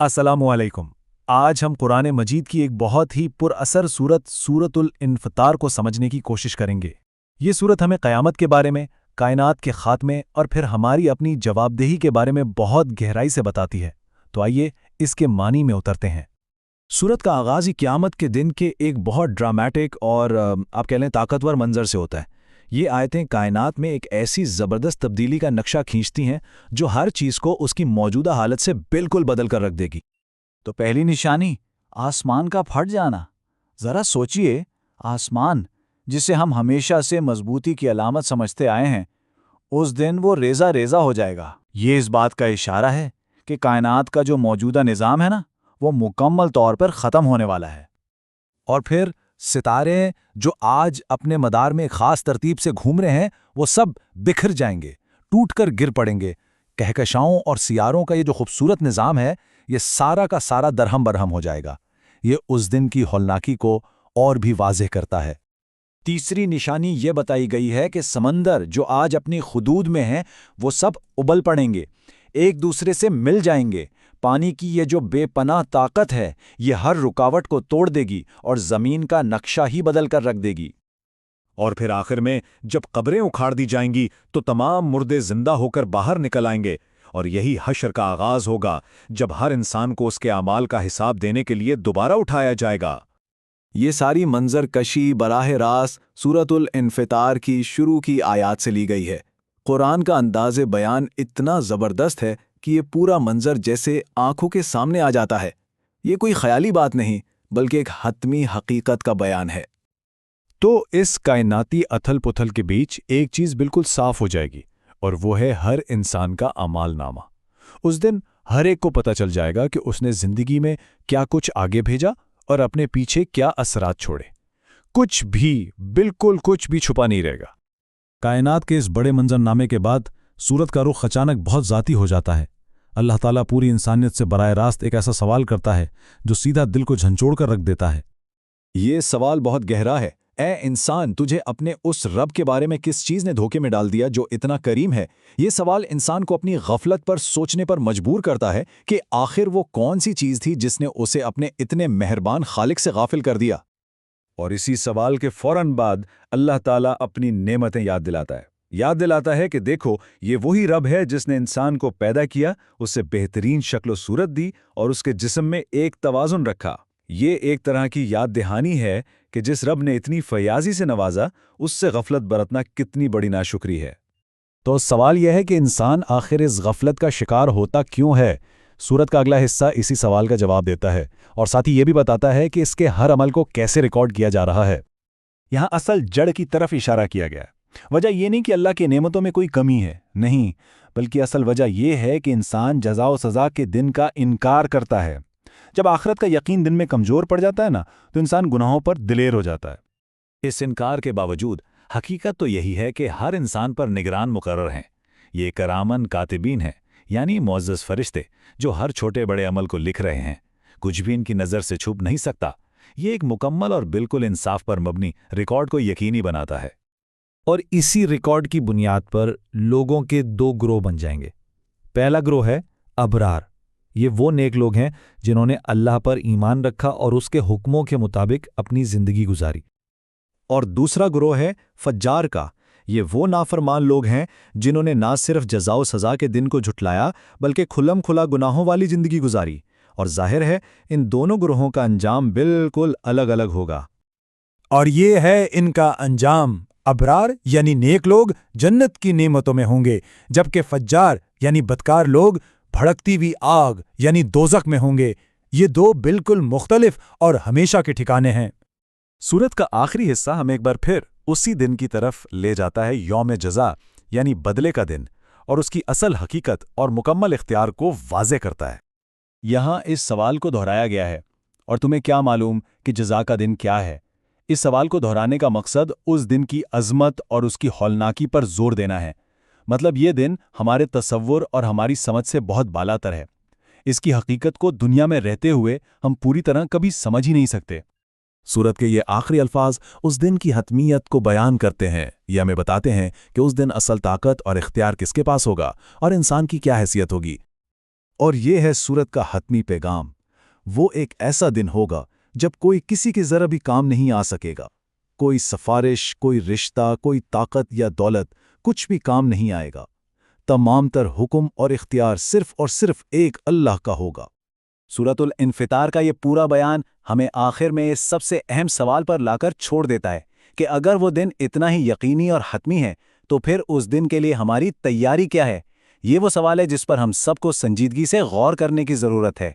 السلام علیکم۔ آج ہم قرآن مجید کی ایک بہت ہی پر اثر سورت سورۃ الانفطار کو سمجھنے کی کوشش کریں گے۔ یہ سورت ہمیں قیامت کے بارے میں، کائنات کے خاتمے اور پھر ہماری اپنی جواب دہی کے بارے میں بہت گہرائی سے بتاتی ہے۔ تو آئیے اس کے معنی میں اترتے ہیں۔ سورت کا آغاز ہی قیامت کے دن کے ایک بہت ڈرامیٹک اور آپ کہہ لیں طاقتور منظر سے ہوتا ہے۔ یہ آیتیں کائنات میں ایک ایسی زبردست تبدیلی کا نقشہ کھینچتی ہیں جو ہر چیز کو اس کی موجودہ حالت سے بالکل بدل کر رکھ دے گی۔ تو پہلی نشانی آسمان کا پھٹ جانا۔ ذرا سوچئے، آسمان جسے ہم ہمیشہ سے مضبوطی کی علامت سمجھتے آئے ہیں، اس دن وہ ریزہ ریزہ ہو جائے گا۔ یہ اس بات کا اشارہ ہے کہ کائنات کا جو موجودہ نظام ہے نا، وہ مکمل طور پر ختم ہونے والا ہے۔ اور پھر ستارے جو آج اپنے مدار میں خاص ترتیب سے گھوم رہے ہیں وہ سب بکھر جائیں گے، ٹوٹ کر گر پڑیں گے۔ کہکشاؤں اور سیاروں کا یہ جو خوبصورت نظام ہے، یہ سارا کا سارا درہم برہم ہو جائے گا۔ یہ اس دن کی ہولناکی کو اور بھی واضح کرتا ہے۔ تیسری نشانی یہ بتائی گئی ہے کہ سمندر جو آج اپنی حدود میں ہیں وہ سب ابل پڑیں گے، ایک دوسرے سے مل جائیں گے۔ پانی کی یہ جو بے پناہ طاقت ہے، یہ ہر رکاوٹ کو توڑ دے گی اور زمین کا نقشہ ہی بدل کر رکھ دے گی۔ اور پھر آخر میں جب قبریں اکھاڑ دی جائیں گی تو تمام مردے زندہ ہو کر باہر نکل آئیں گے، اور یہی حشر کا آغاز ہوگا جب ہر انسان کو اس کے اعمال کا حساب دینے کے لیے دوبارہ اٹھایا جائے گا۔ یہ ساری منظر کشی براہ راست سورۃ الانفطار کی شروع کی آیات سے لی گئی ہے۔ قرآن کا انداز بیان اتنا زبردست ہے کہ یہ پورا منظر جیسے آنکھوں کے سامنے آ جاتا ہے۔ یہ کوئی خیالی بات نہیں بلکہ ایک حتمی حقیقت کا بیان ہے۔ تو اس کائناتی اتھل پتھل کے بیچ ایک چیز بالکل صاف ہو جائے گی، اور وہ ہے ہر انسان کا اعمال نامہ۔ اس دن ہر ایک کو پتہ چل جائے گا کہ اس نے زندگی میں کیا کچھ آگے بھیجا اور اپنے پیچھے کیا اثرات چھوڑے۔ کچھ بھی، بالکل کچھ بھی چھپا نہیں رہے گا۔ کائنات کے اس بڑے منظرنامے کے بعد سورت کا رخ اچانک بہت ذاتی ہو جاتا ہے۔ اللہ تعالیٰ پوری انسانیت سے براہ راست ایک ایسا سوال کرتا ہے جو سیدھا دل کو جھنجھوڑ کر رکھ دیتا ہے۔ یہ سوال بہت گہرا ہے۔ اے انسان، تجھے اپنے اس رب کے بارے میں کس چیز نے دھوکے میں ڈال دیا جو اتنا کریم ہے؟ یہ سوال انسان کو اپنی غفلت پر سوچنے پر مجبور کرتا ہے کہ آخر وہ کون سی چیز تھی جس نے اسے اپنے اتنے مہربان خالق سے غافل کر دیا۔ اور اسی سوال کے فوراً بعد اللہ تعالیٰ اپنی نعمتیں یاد دلاتا ہے کہ دیکھو، یہ وہی رب ہے جس نے انسان کو پیدا کیا، اسے بہترین شکل و صورت دی اور اس کے جسم میں ایک توازن رکھا۔ یہ ایک طرح کی یاد دہانی ہے کہ جس رب نے اتنی فیاضی سے نوازا، اس سے غفلت برتنا کتنی بڑی ناشکری ہے۔ تو سوال یہ ہے کہ انسان آخر اس غفلت کا شکار ہوتا کیوں ہے؟ سورت کا اگلا حصہ اسی سوال کا جواب دیتا ہے، اور ساتھ ہی یہ بھی بتاتا ہے کہ اس کے ہر عمل کو کیسے ریکارڈ کیا جا رہا ہے۔ یہاں اصل جڑ کی طرف اشارہ کیا گیا ہے۔ وجہ یہ نہیں کہ اللہ کی نعمتوں میں کوئی کمی ہے، نہیں، بلکہ اصل وجہ یہ ہے کہ انسان جزا و سزا کے دن کا انکار کرتا ہے۔ جب آخرت کا یقین دن میں کمزور پڑ جاتا ہے نا، تو انسان گناہوں پر دلیر ہو جاتا ہے۔ اس انکار کے باوجود حقیقت تو یہی ہے کہ ہر انسان پر نگران مقرر ہیں۔ یہ کرامن کاتبین ہیں، یعنی معزز فرشتے جو ہر چھوٹے بڑے عمل کو لکھ رہے ہیں۔ کچھ بھی ان کی نظر سے چھپ نہیں سکتا۔ یہ ایک مکمل اور بالکل انصاف پر مبنی ریکارڈ کو یقینی بناتا ہے۔ اور اسی ریکارڈ کی بنیاد پر لوگوں کے دو گروہ بن جائیں گے۔ پہلا گروہ ہے ابرار۔ یہ وہ نیک لوگ ہیں جنہوں نے اللہ پر ایمان رکھا اور اس کے حکموں کے مطابق اپنی زندگی گزاری۔ اور دوسرا گروہ ہے فجار کا۔ یہ وہ نافرمان لوگ ہیں جنہوں نے نہ صرف جزا و سزا کے دن کو جھٹلایا بلکہ کھلم کھلا گناہوں والی زندگی گزاری۔ اور ظاہر ہے ان دونوں گروہوں کا انجام بالکل الگ الگ ہوگا۔ اور یہ ہے ان کا انجام۔ ابرار یعنی نیک لوگ جنت کی نعمتوں میں ہوں گے، جبکہ فجار یعنی بدکار لوگ بھڑکتی ہوئی آگ یعنی دوزخ میں ہوں گے۔ یہ دو بالکل مختلف اور ہمیشہ کے ٹھکانے ہیں۔ سورت کا آخری حصہ ہمیں ایک بار پھر اسی دن کی طرف لے جاتا ہے، یوم جزا یعنی بدلے کا دن، اور اس کی اصل حقیقت اور مکمل اختیار کو واضح کرتا ہے۔ یہاں اس سوال کو دہرایا گیا ہے، اور تمہیں کیا معلوم کہ جزا کا دن کیا ہے؟ اس سوال کو دہرانے کا مقصد اس دن کی عظمت اور اس کی ہولناکی پر زور دینا ہے۔ مطلب یہ دن ہمارے تصور اور ہماری سمجھ سے بہت بالاتر ہے۔ اس کی حقیقت کو دنیا میں رہتے ہوئے ہم پوری طرح کبھی سمجھ ہی نہیں سکتے۔ سورت کے یہ آخری الفاظ اس دن کی حتمیت کو بیان کرتے ہیں۔ یہ ہمیں بتاتے ہیں کہ اس دن اصل طاقت اور اختیار کس کے پاس ہوگا اور انسان کی کیا حیثیت ہوگی۔ اور یہ ہے سورت کا حتمی پیغام۔ وہ ایک ایسا دن ہوگا جب کوئی کسی کے ذرا بھی کام نہیں آ سکے گا، کوئی سفارش، کوئی رشتہ، کوئی طاقت یا دولت، کچھ بھی کام نہیں آئے گا۔ تمام تر حکم اور اختیار صرف اور صرف ایک اللہ کا ہوگا۔ سورۃ الانفطار کا یہ پورا بیان ہمیں آخر میں اس سب سے اہم سوال پر لا کر چھوڑ دیتا ہے کہ اگر وہ دن اتنا ہی یقینی اور حتمی ہے تو پھر اس دن کے لیے ہماری تیاری کیا ہے؟ یہ وہ سوال ہے جس پر ہم سب کو سنجیدگی سے غور کرنے کی ضرورت ہے۔